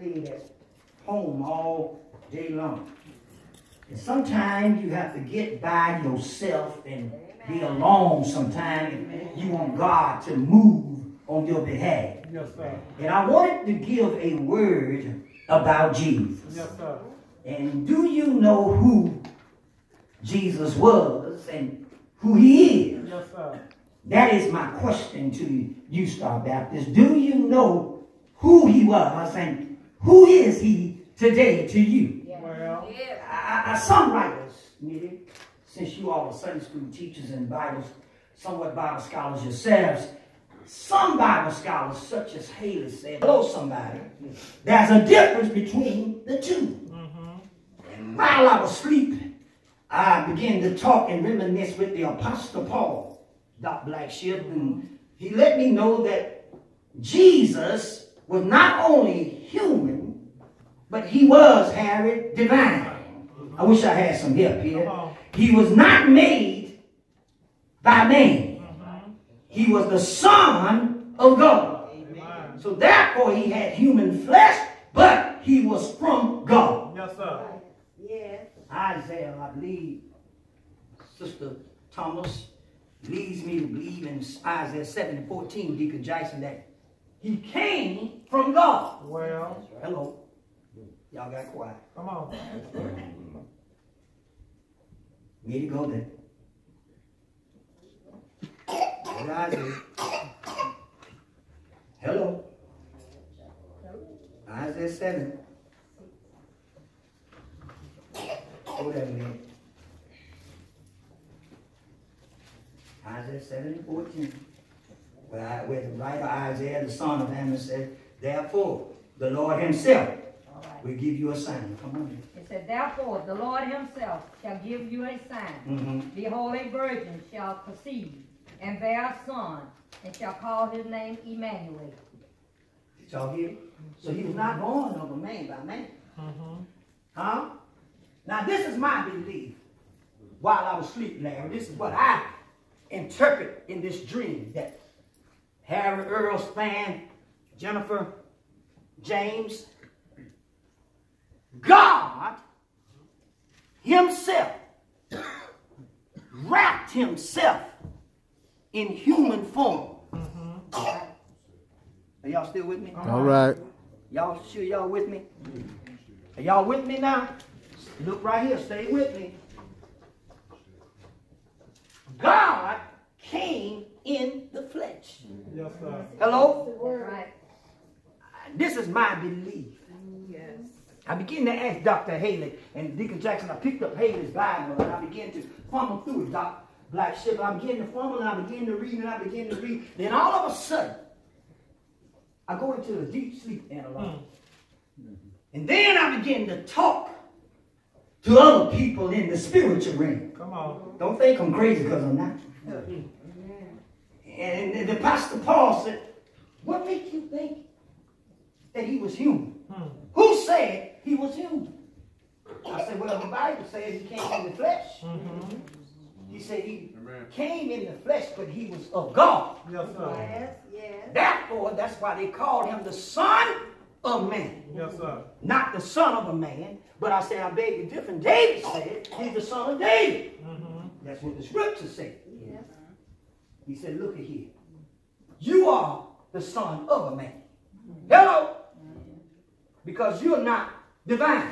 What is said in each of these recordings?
stayed at home all day long. And sometimes you have to get by yourself and be alone sometimes. And you want God to move on your behalf. Yes, sir. And I wanted to give a word about Jesus. Yes, sir. And do you know who Jesus was and who he is? Yes, sir. That is my question to you, Star Baptist. Do you know who he was and who is he today to you? Yeah. Well, Some writers, since you all are Sunday school teachers and somewhat Bible scholars yourselves, some Bible scholars, such as Haley said, hello somebody, there's a difference between the two. And while I was sleeping, I began to talk and reminisce with the Apostle Paul, Dr. Blackship, and he let me know that Jesus was not only human, but he was, Harry, divine. I wish I had some help here. He was not made by man. He was the Son of God. Amen. So therefore he had human flesh, but he was from God. Yes, sir. Yes. Isaiah, I believe, Sister Thomas leads me to believe in Isaiah 7:14, Deacon Jackson, that he came from God. Well. Hello. Y'all got quiet. Come on. Need to go there. Isaiah. Hello. Isaiah 7. Hold that a minute. Isaiah 7:14. Where the writer Isaiah, the son of Amos, said, therefore, the Lord himself will give you a sign. Come on. It said, therefore, the Lord himself shall give you a sign. Behold, a virgin shall conceive and bear a son, and shall call his name Emmanuel. Did y'all hear? So he was not born of a man by man. Huh? Now this is my belief. While I was sleeping, Larry, this is what I interpret in this dream that Harry, Earl, Span, Jennifer, James, God himself wrapped himself in human form. Are y'all still with me? All right. Y'all sure y'all with me? Are y'all with me now? Look right here. Stay with me. God came in the flesh. Yes, sir. Hello? Right. This is my belief. Yes. I began to ask Dr. Haley and Deacon Jackson. I picked up Haley's Bible and I began to fumble through it, Dr. Blackship. I began to fumble and I began to read and I began to read. Then all of a sudden, I go into a deep sleep analog. And then I begin to talk to other people in the spiritual realm. Come on. Don't think I'm crazy because I'm not. And the Pastor Paul said, what makes you think that he was human? Who said he was human? I said, well, the Bible says he came in the flesh. He said he came in the flesh, but he was of God. Yes, sir. Yes, yes. Therefore, that's why they called him the Son of Man. Yes, sir. Not the son of a man, but I say I beg you different. David said he's the son of David. That's what the scripture said. Yes. He said, look at here. You are the son of a man. Hello? Because you're not divine.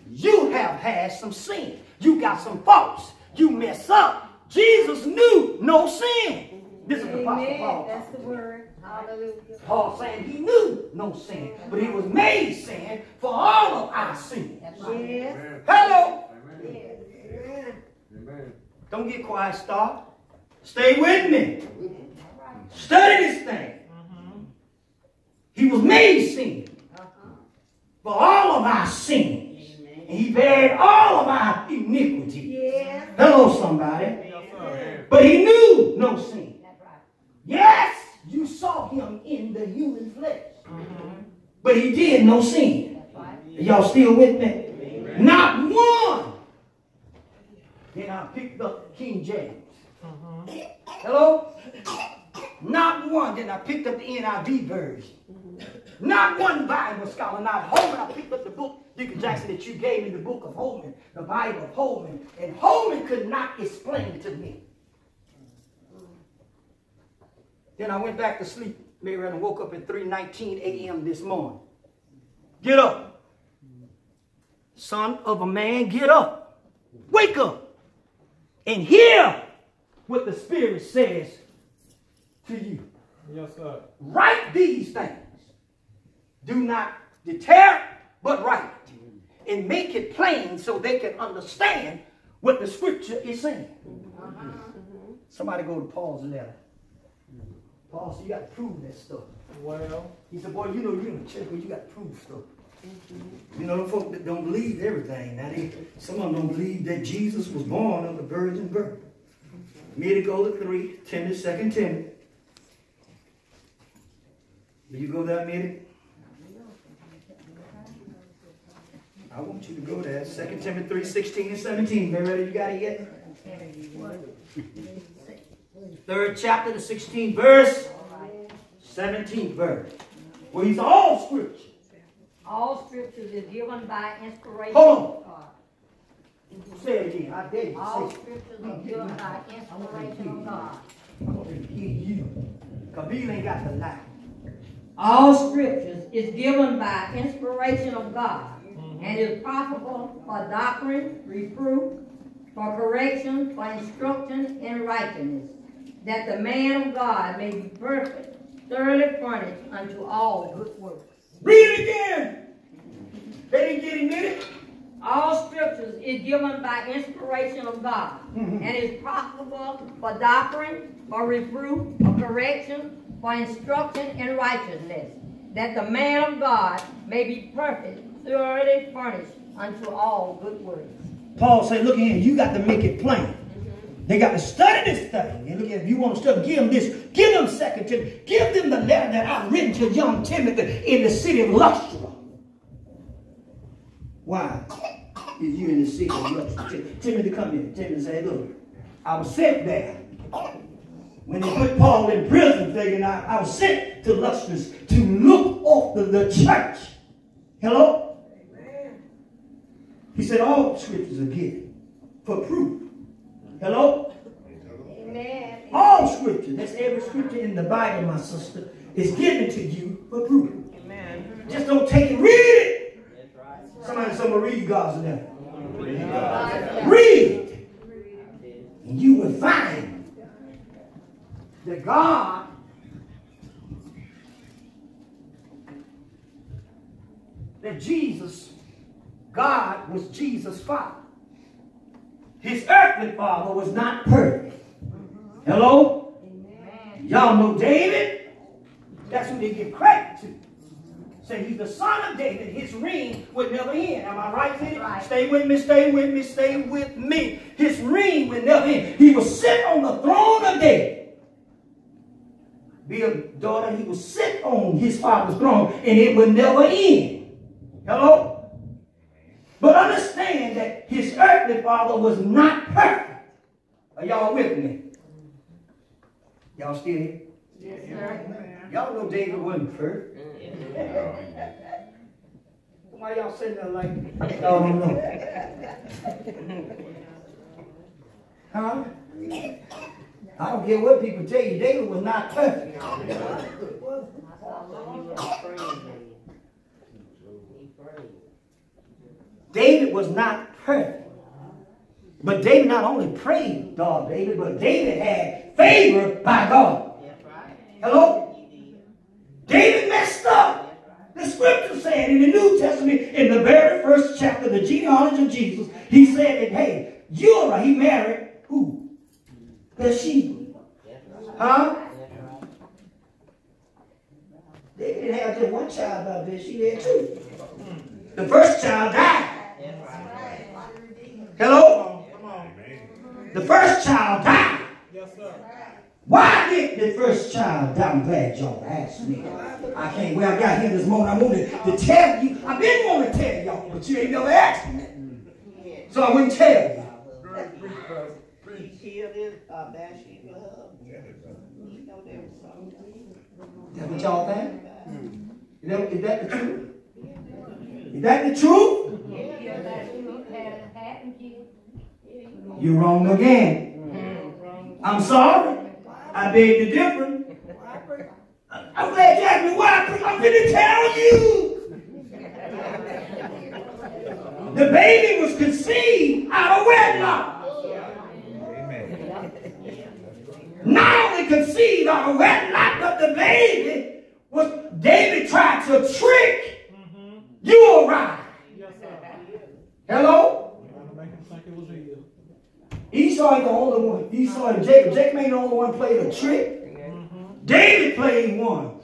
You have had some sin. You got some faults. You mess up. Jesus knew no sin. This is the Apostle Paul. That's the word. Hallelujah. Paul saying he knew no sin, but he was made sin for all of our sin. Yes. Hello? Yes. Don't get quiet, Star. Stay with me. Study this thing. He was made sin for all of our sins. And he bared all of our iniquity. Yes. Hello, somebody. Yes, But he knew no sin. That's right. Yes, you saw him in the human flesh. But he did no sin. That's right. Y'all still with me? Not one. Then I picked up King James. Hello? Not one. Then I picked up the NIV version. Not one Bible scholar, not Holman. I picked up the book, Deacon Jackson, that you gave me, the book of Holman, the Bible of Holman, and Holman could not explain to me. Then I went back to sleep, Mary, and woke up at 3:19 a.m. this morning. Get up. Son of a man, get up. Wake up. And hear what the Spirit says to you. Yes, sir. Write these things. Do not deter, but write it. And make it plain so they can understand what the scripture is saying. Somebody go to Paul's letter. Paul said, you got to prove that stuff. Well, he said, boy, you know you're in the church, but you got to prove stuff. You know, the folk that don't believe everything. Now, some of them don't believe that Jesus was born of the virgin birth. Me to go to 2 Timothy. Will you go there, Mitty? I want you to go there. 2 Timothy 3:16 and 17. Mary, ready? You got it yet? 3rd chapter, the 16th verse, 17th verse. Well, he's all scripture. All scriptures is given by inspiration Hold on. of God. Say it again. I dare you All say it. scriptures is given by inspiration of God. I'm going to hear you. Kabeel ain't got the lie. All scriptures is given by inspiration of God and is profitable for doctrine, reproof, for correction, for instruction in righteousness, that the man of God may be perfect, thoroughly furnished unto all good works. Read it again. They didn't get it, did it? All scriptures is given by inspiration of God and is profitable for doctrine, for reproof, for correction, for instruction in righteousness, that the man of God may be perfect, thoroughly furnished unto all good works. Paul said, look here, you got to make it plain. They got to study this thing. And look at, if you want to study, give them this. Give them 2 Timothy. Give them the letter that I've written to young Timothy in the city of Lystra. Why is you in the city of Lystra? Timothy, come here. Timothy said, look, I was sent there. When they put Paul in prison, thinking I was sent to Lystra to look after the church. Hello? Amen. He said all scriptures are given for proof. Hello? Amen. All scripture, that's every scripture in the Bible, my sister, is given to you for proof. Amen. Just don't take it, read it. That's right. Somebody read God's letter. Read. And you will find that God God was Jesus' father. His earthly father was not perfect. Hello? Y'all know David? That's who they give credit to. Say he's the son of David. His reign would never end. Am I right, Teddy? Right. Stay with me, stay with me, stay with me. His reign would never end. He was sit on the throne of David. Be a daughter, he was sit on his father's throne, and it would never end. Hello? But understand that his earthly father was not perfect. Are y'all with me? Y'all still here? Yes, sir. Y'all know David wasn't perfect. Why y'all sitting there like, oh no? Huh? I don't care what people tell you, David was not perfect. David was not perfect. But David not only prayed God, David, but David had favor by God. Hello? David messed up. The scripture said in the New Testament, in the very first chapter, the genealogy of Jesus, he said that, hey, he married who? Bathsheba. Huh? They didn't have just one child out there. She had two. The first child died. Hello? The first child died. Yes, sir. Why did the first child die? I'm glad y'all asked me. I can't. Well, I got here this morning. I wanted to tell you. I've been wanting to tell y'all, but you ain't never asked me. So I wouldn't tell you. He killed his Bathsheba husband. You know there was something. That's what y'all think? Is that the truth? Is that the truth? You're wrong again. I'm sorry. I beg to differ. I'm glad you asked me why. I'm going to tell you. The baby was conceived out of wedlock. Not only conceived out of wedlock, but the baby was, David tried to trick Uriah. Hello? Esau ain't the only one. Esau and Jacob. Jacob ain't the only one played a trick. David played one.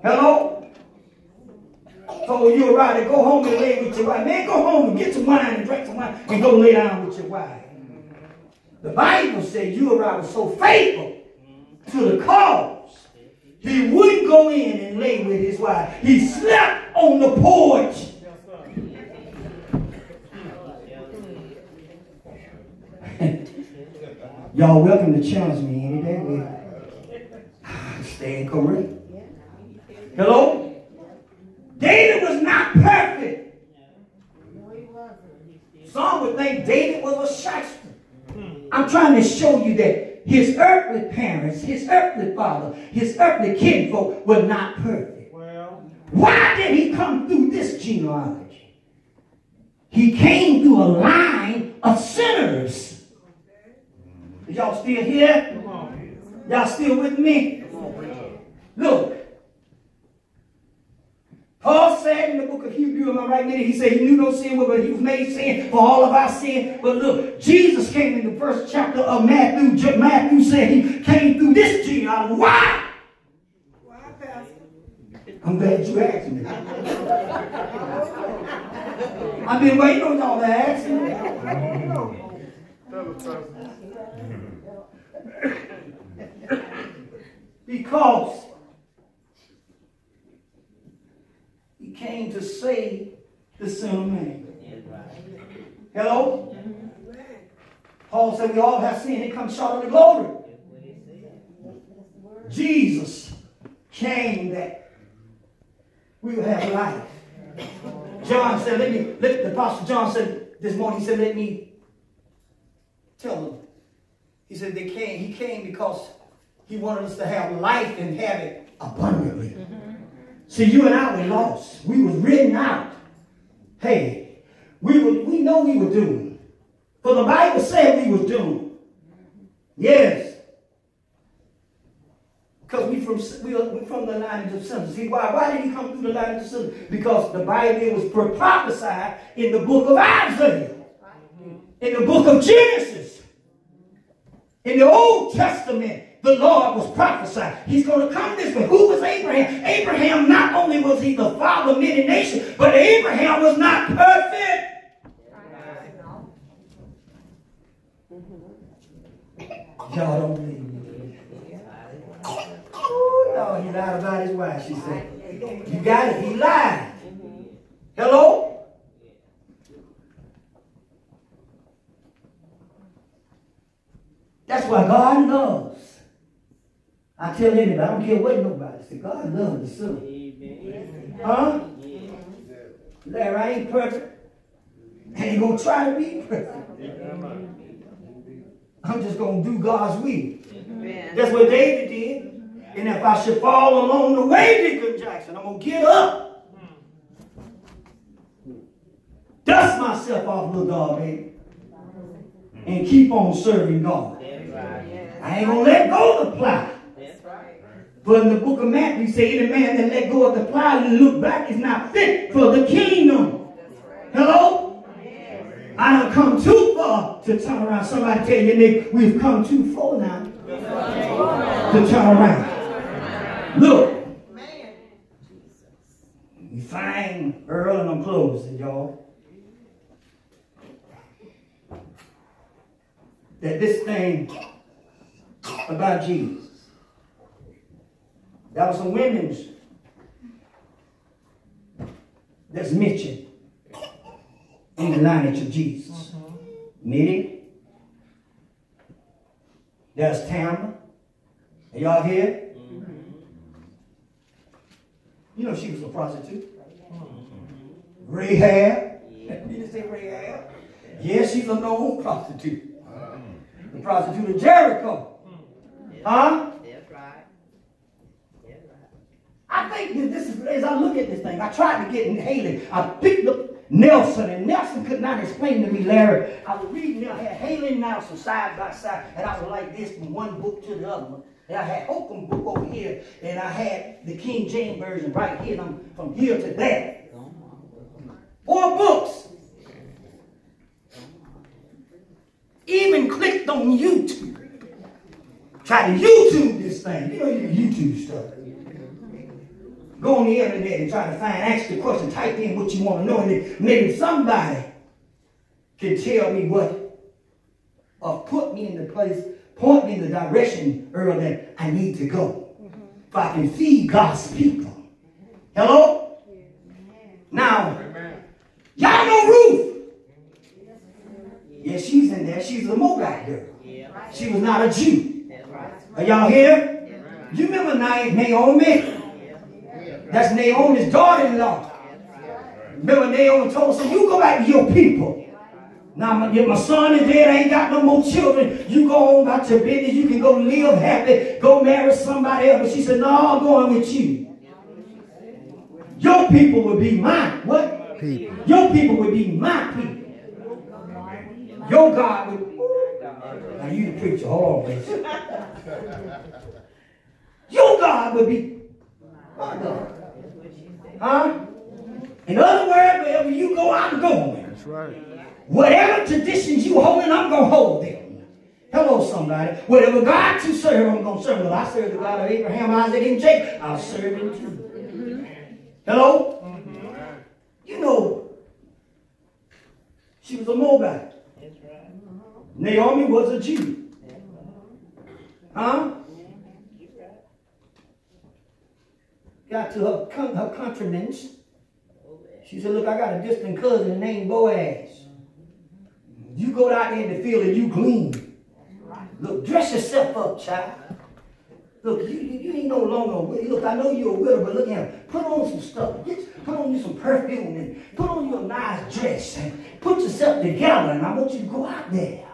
Hello? Told Uriah to go home and lay with your wife. Man, go home and get some wine and drink some wine and go lay down with your wife. The Bible said Uriah was so faithful to the cause, he wouldn't go in and lay with his wife. He slept on the porch. Y'all welcome to challenge me any day with staying correct. Hello? David was not perfect. Some would think David was a shyster. I'm trying to show you that his earthly parents, his earthly father, his earthly kinfolk were not perfect. Why did he come through this genealogy? He came through a line of sinners. Y'all still here? Y'all still with me? Look. Paul said in the book of Hebrews, am I right, minute? He said he knew no sin, but he was made sin for all of our sin. But look, Jesus came in the first chapter of Matthew. Matthew said he came through this genealogy. Why? Why, Pastor? I'm glad you asked me. I've been waiting on y'all to ask me. Because he came to save the sin of man. Hello? Paul said we all have sinned and come short of the glory. Jesus came that we will have life. John said, the Apostle John said this morning, he said, let me tell them. He said he came because he wanted us to have life and have it abundantly. See, you and I were lost. We was written out. Hey, we know we were doomed. For the Bible said we was doomed. Yes. Because we from the lineage of sinners. See, why did he come through the lineage of sinners? Because the Bible was prophesied in the book of Isaiah. In the book of Genesis. In the Old Testament. The Lord was prophesied. He's going to come this way. Who was Abraham? Abraham, not only was he the father of many nations, but Abraham was not perfect. Y'all don't believe me. Oh, no, he lied about his wife, she said. You got it. He lied. Hello? That's why God loves. I tell anybody, I don't care what nobody says. God loves the sinner. Huh? Larry, I ain't perfect. I ain't going to try to be perfect. I'm just going to do God's will. That's what David did. And if I should fall along the way, Deacon Jackson, I'm going to get up. Dust myself off, little dog, baby. And keep on serving God. I ain't going to let go of the plow. But in the book of Matthew, he said, any man that let go of the plow and look back is not fit for the kingdom. Hello? I don't come too far to turn around. Somebody tell your neighbor, we've come too far now to turn around. Look. We find Earl and I'm closing, y'all. That this thing about Jesus. There were some women that's mentioned in the lineage of Jesus. Mitty. There's Tamar. Are y'all here? You know she was a prostitute. Rahab. Did you say Rahab? Yes, she's a known prostitute. The prostitute of Jericho. Huh? That's right. That's right. I think that this is, as I look at this thing, I tried to get in Haley. I picked up Nelson, and Nelson could not explain to me, Larry. I was reading, I had Haley and Nelson side by side, and I was like this from one book to the other one. And I had Holcomb book over here, and I had the King James Version right here, and I'm from here to there. 4 books. Even clicked on YouTube. Try to YouTube this thing. You know you can YouTube stuff. Go on the internet and try to find, ask the question, type in what you want to know, and then maybe somebody can tell me what, or put me in the place, point me in the direction, Earl, that I need to go. If I can feed God's people. Hello? Now, y'all know Ruth. Yeah, she's in there. She's a Moabite girl. She was not a Jew. Are y'all here? You remember Naomi? That's Naomi's daughter-in-law. Remember Naomi told us, you go back to your people. Now my son is dead, I ain't got no more children. You go on about your business, you can go live happy, go marry somebody else. But she said, no, I'm going with you. Your people will be mine. What? People. Your people will be my people. Your God will. Now you the preacher, hold on, please. Your God will be my God. Huh? In other words, wherever you go, I'm going. That's right. Whatever traditions you holding, I'm going to hold them. Hello, somebody. Whatever God you serve, I'm going to serve. Well, I serve the God of Abraham, Isaac, and Jacob. I'll serve him too. Hello? You know, she was a Moabite. Naomi was a Jew. Huh? Got to her countrymen. She said, look, I got a distant cousin named Boaz. You go out there in the field and you glean. Look, dress yourself up, child. Look, you ain't no longer a widow. Look, I know you're a widow, but look at him. Put on some stuff. Put on you some perfume and put on your nice dress and put yourself together, and I want you to go out there.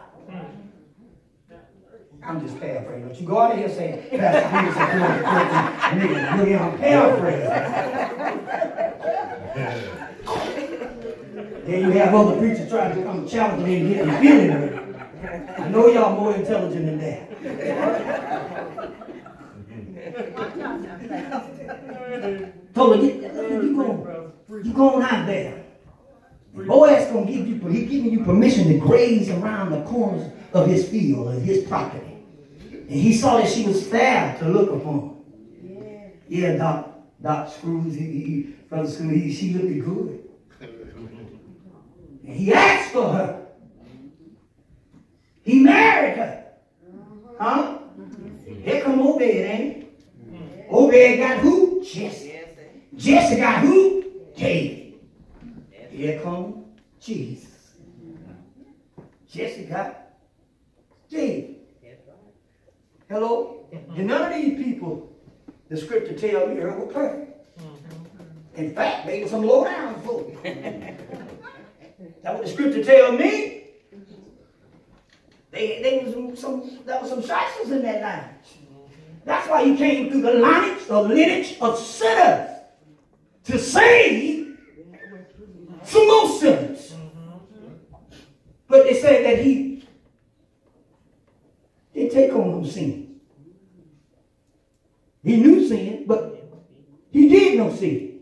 I'm just paraphrasing. But you go out here saying, Pastor Peter said, nigga, look at him paraphrasing. Then you have other preachers trying to come challenge me and get me feeling it. I know y'all more intelligent than that. Told her, you going out there. Boaz gonna give you, he's giving you permission to graze around the corners of his field and his property. And he saw that she was fair to look upon. Yeah, Doc Screws, Brother Screws, she looked good. And he asked for her. He married her. Huh? Here come Obed, ain't it? Obed got who? Jesse. Jesse got who? David. Here come Jesus. Jesse got David. Hello? And none of these people, the scripture tells me, were perfect. In fact, they were some low down folk. That's what the scripture tells me. There was some shysters in that line. That's why he came through the lineage of sinners to save some more sinners. But they said that he didn't take on no sin. He knew sin, but he did no sin.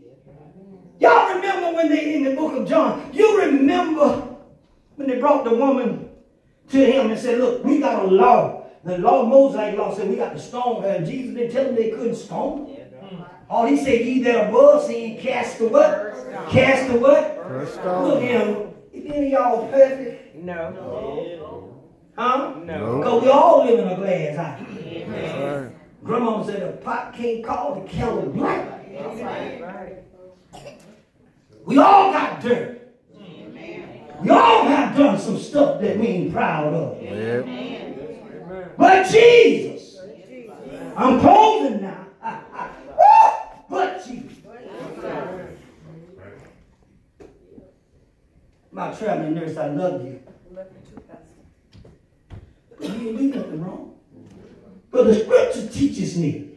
Y'all remember when they, in the book of John, you remember when they brought the woman to him and said, look, we got a law. The law, Mosaic law, said we got to stone her. And Jesus didn't tell them they couldn't stone her. All he said, ye that above sin, cast the what? Cast the what? Look at him. Is any of y'all perfect? No. Huh? No. Because we all live in a glass house. Right. Grandma said the pot can't call the kettle black. Right. We all got dirt. We all have done some stuff that we ain't proud of. But Jesus, I'm closing now. But Jesus, My traveling nurse, I love you. But you didn't do nothing wrong. But the scripture teaches me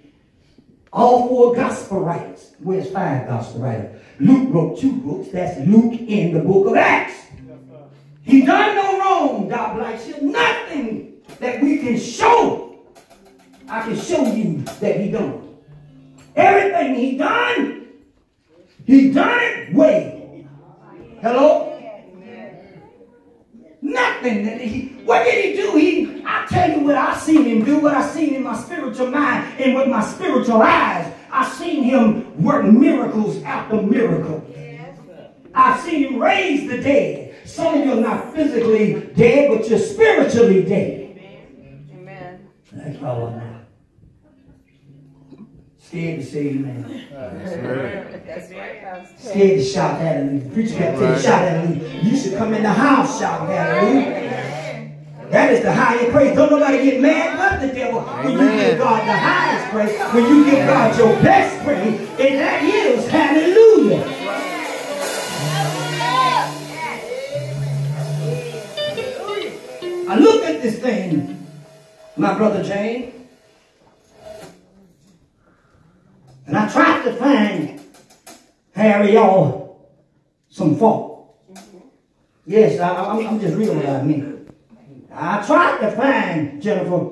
all 4 gospel writers. Where's 5 gospel writers? Luke wrote 2 books. That's Luke in the book of Acts. He done no wrong, God bless you. Nothing that we can show. I can show you that he done. Everything he done it well. Hello? Nothing that what did he do? I tell you what I seen him do, what I seen in my spiritual mind and with my spiritual eyes. I seen him work miracles after miracle. I seen him raise the dead. Some of you are not physically dead, but you're spiritually dead. Amen. That's all I know. Scared to say amen. That's right. Scared to shout hallelujah. Preacher got to tell you shout hallelujah. You should come in the house shouting hallelujah. That is the highest praise. Don't nobody get mad but the devil when you give God the highest praise. When you give God your best praise, and that is hallelujah. I look at this thing, my brother James, and I tried to find Harry y'all some fault. Yes, I'm just reading what I mean. I tried to find, Jennifer,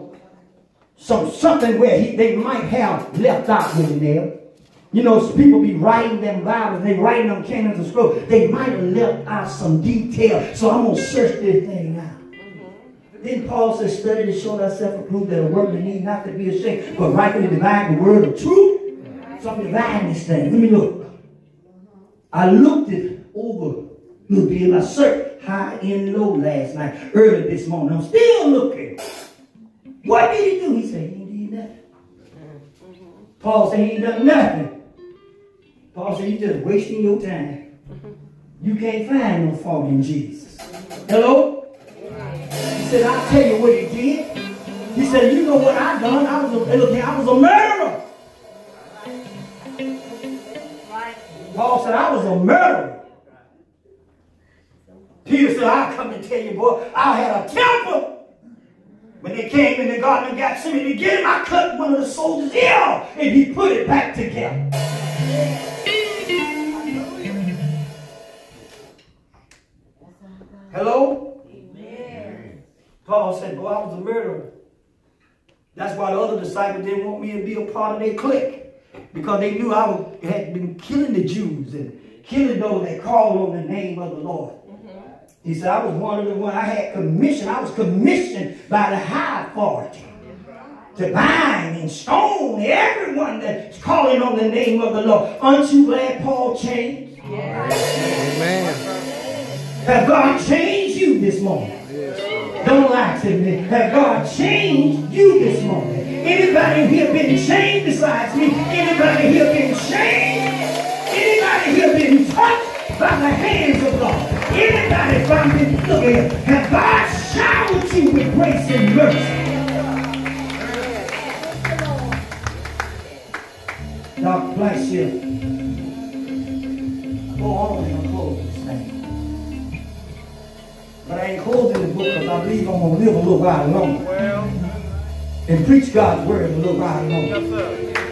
something where they might have left out with there. You know, people be writing them Bibles, they writing them canons of scroll. They might have left out some detail. So I'm going to search this thing out. Then Paul says, study to show thyself approved, that a workman need not to be ashamed, but rightly divide the word of truth. So I'm dividing this thing. Let me look. I looked it over a little bit. I searched high and low last night, early this morning. I'm still looking. What did he do? He said, he ain't did nothing. Paul said, he ain't done nothing. Paul said, you're just wasting your time. You can't find no fault in Jesus. Hello? He said, I'll tell you what he did. He said, you know what I done? I was a murderer. Paul said, I was a murderer. Peter said, I'll come and tell you, boy, I had a temper. When they came in the garden and got somebody to get him, I cut one of the soldiers' ear and he put it back together. Hello? Amen. Paul said, boy, I was a murderer. That's why the other disciples didn't want me to be a part of their clique. Because they knew I had been killing the Jews and killing those that called on the name of the Lord. He said, I was one of the ones I had commissioned. I was commissioned by the high authority to bind and stone everyone that's calling on the name of the Lord. Aren't you glad Paul changed? Yes. Amen. Have God changed you this morning? Yes. Don't lie to me. Have God changed you this morning? Anybody here been changed besides me? Anybody here been changed? Anybody here been touched by the hands of God? Anybody from me? Look here. Have God showered you with grace and mercy? God bless you. Go on and close this thing. But I ain't closing the book because I believe I'm going to live a little while longer. And preach God's word a little while longer.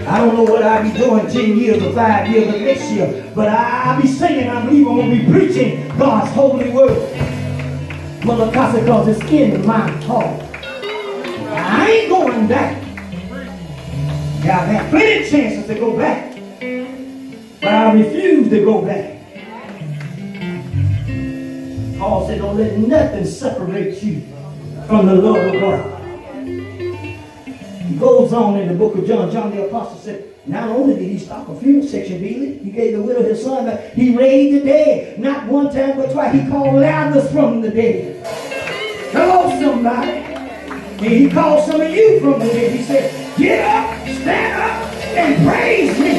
I don't know what I'll be doing 10 years or 5 years or next year, but I'll be singing. I believe I'm going to be preaching God's holy word. Mother Casa, because it's in my heart. I ain't going back. Yeah, I've had plenty of chances to go back, but I refuse to go back. Paul said, don't let nothing separate you from the love of God. He goes on in the book of John. John the Apostle said, not only did he stop a funeral section, Beasley, he gave the widow his son, but he raised the dead. Not one time but twice. He called Lazarus from the dead. Hello, somebody. And he called some of you from the dead. He said, get up, stand up, and praise me.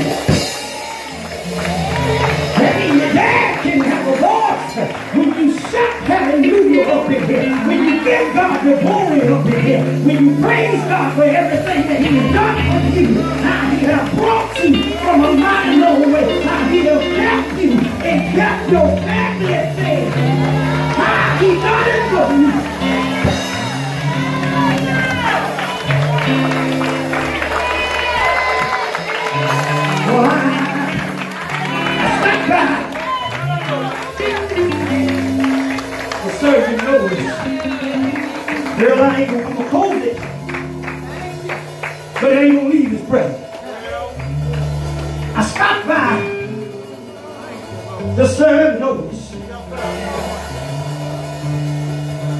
That means your dad can have a voice when you shout hallelujah up in here. When you give God the glory up in here. When you praise God for everything that he has done for you. How he has brought you from a mighty long way. How he has kept you and kept your family and say how he done it for you. Well, I stuck by. The surgeon knows. Girl, I ain't gonna hold it, but I ain't gonna leave his presence. I stopped by to serve notice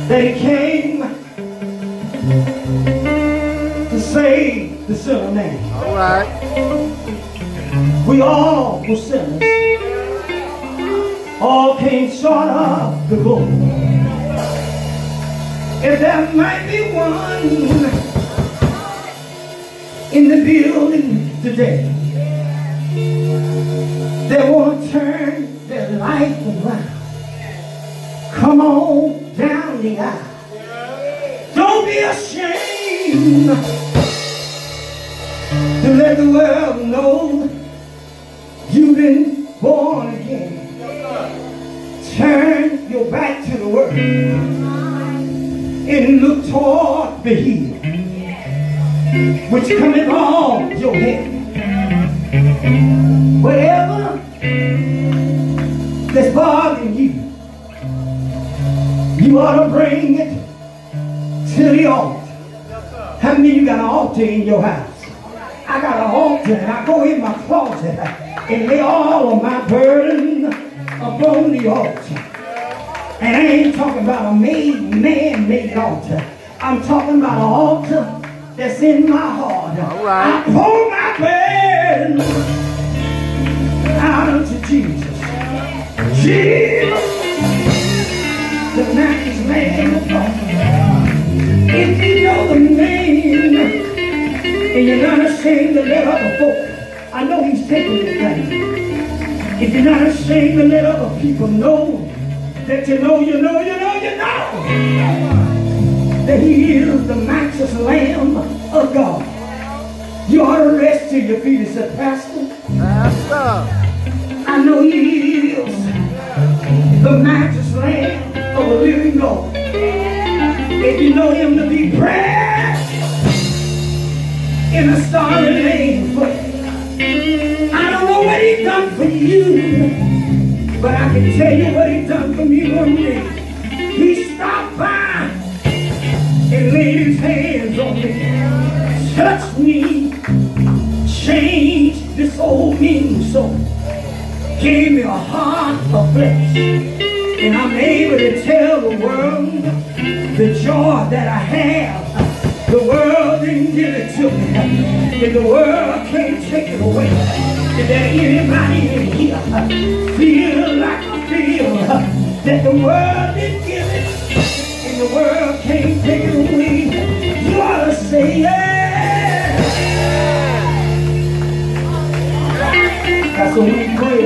that he came to save the sinner man. All right. We all were sinners. All came short of the glory. If there might be one in the building today that won't turn their life around, come on down the aisle. Don't be ashamed to let the world know you've been born again. Turn your back to the world and look toward the hill which cometh on your head. Whatever that's bothering you, you ought to bring it to the altar. How many of you got an altar in your house? I got an altar, and I go in my closet and lay all of my burden upon the altar. And I ain't talking about a man-made altar. I'm talking about an altar that's in my heart. All right. I pour my burden out unto Jesus. Jesus, the matchless man of God. If you know the name and you're not ashamed to let other folk, I know he's taking your thing. If you're not ashamed to let other people know that you know that he is the matchless Lamb of God, you ought to rest to your feet and say, Pastor, I know he is the matchless Lamb of the living God. If you know him to be precious in a starry lane for you, I don't know what he done for you, but I can tell you what he done for me one day. He stopped by and laid his hands on me, touched me, changed this old mean soul, gave me a heart of flesh, and I'm able to tell the world the joy that I have. The world didn't give it to me, and the world can't take it away. Is there anybody in here feel like I feel that the world didn't give it and the world can't take it away? You ought to say yeah. That's what we pray.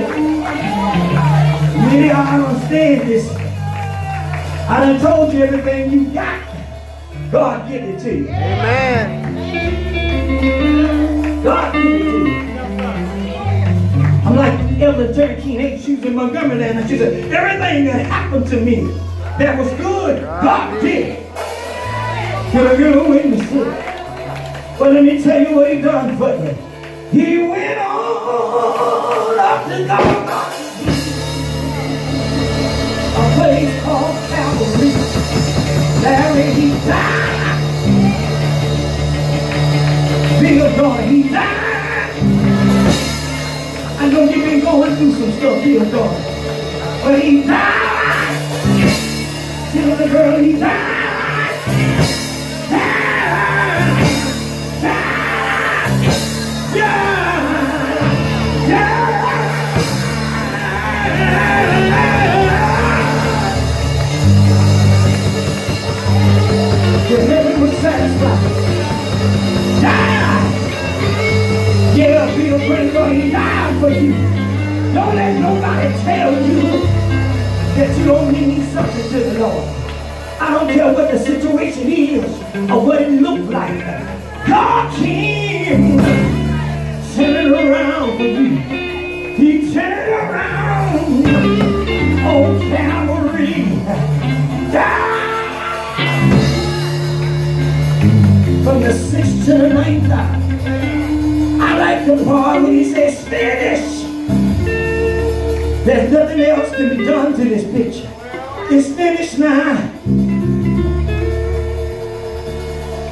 Maybe I don't understand this. I done told you everything you got. God give it to you. Amen. God give it to you. I'm like Elder Jerry King, ain't she was in Montgomery land, and she said, everything that happened to me that was good, God did. Can I get a witness to it? Well, let me tell you what he done for you. He went on up to God, a place called Calvary. Larry, he died. Bill Daughter, he died. I know you've been going through some stuff, Bill Daughter, but he died. See the girl, he died. Died. Died. Died. Your heaven was satisfied. Die! Yeah, Bill Brinker, he died for you. Don't let nobody tell you that you don't need something to the Lord. I don't care what the situation is or what it looked like. God came turning around for you. He turned around on Calvary. Died from the 6th to the 9th hour. I like the part when he says, finish. There's nothing else to be done to this picture. It's finished now.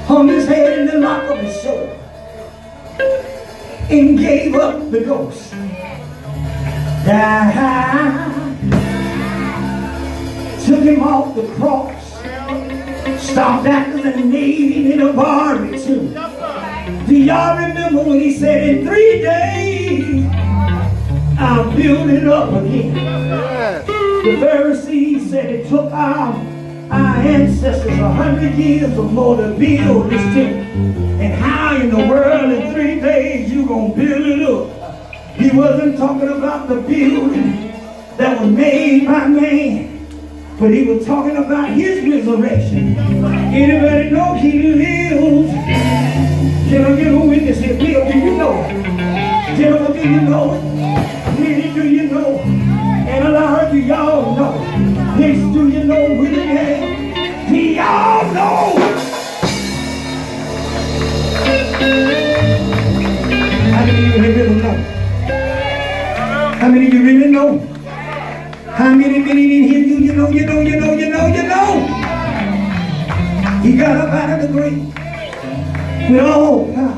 Hung his head in the lock of his shoulder and gave up the ghost. Died. Took him off the cross. Stopped after the nail in a barbecue. Do y'all remember when he said, in 3 days I'll build it up again? The Pharisees said it took our ancestors 100 years or more to build this temple. And how in the world in 3 days you gonna build it up? He wasn't talking about the building that was made by man, but he was talking about his resurrection. Anybody know he lives? Can I get a witness here? Bill, do you know it? Gentlemen, do you know it? Minnie, do you know? And a lot of you, y'all know. Hicks, do you know? William, do y'all know? How many of you really know? How many of you really know? How many in here you know? He got up out of the grave with all power.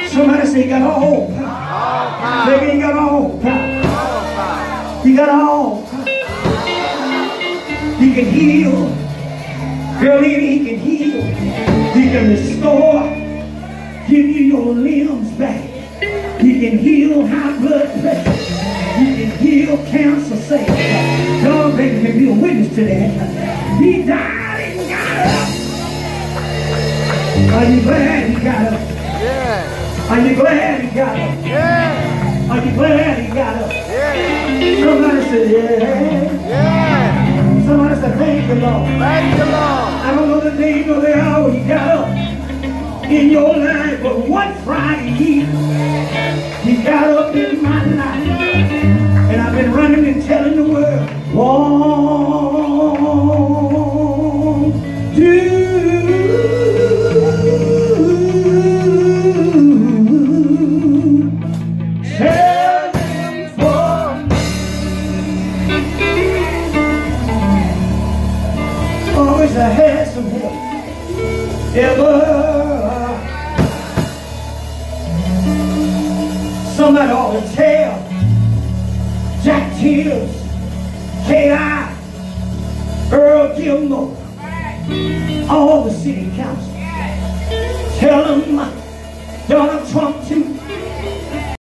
Somebody say he got all power. Maybe he got all power. He got all power. He can heal. Girl, he can heal. He can restore. Give you your limbs back. He can heal high blood pressure. He can heal cancer. Say, God, baby, can be a witness to that. He died and got up. Are you glad he got up? Yeah. Are you glad he got up? Yeah. Are you glad he got up? Yeah. Somebody said, yeah. Yeah. Somebody said, thank the Lord. Thank the Lord. I don't know the day nor the hour he got up in your life, but one Friday he got up in my life. And I've been running and telling the world, 1, 2, I had some help ever. Somebody ought to tell Jack Tibbs, K.I., Earl Gilmore, all the city council. Tell them Donald Trump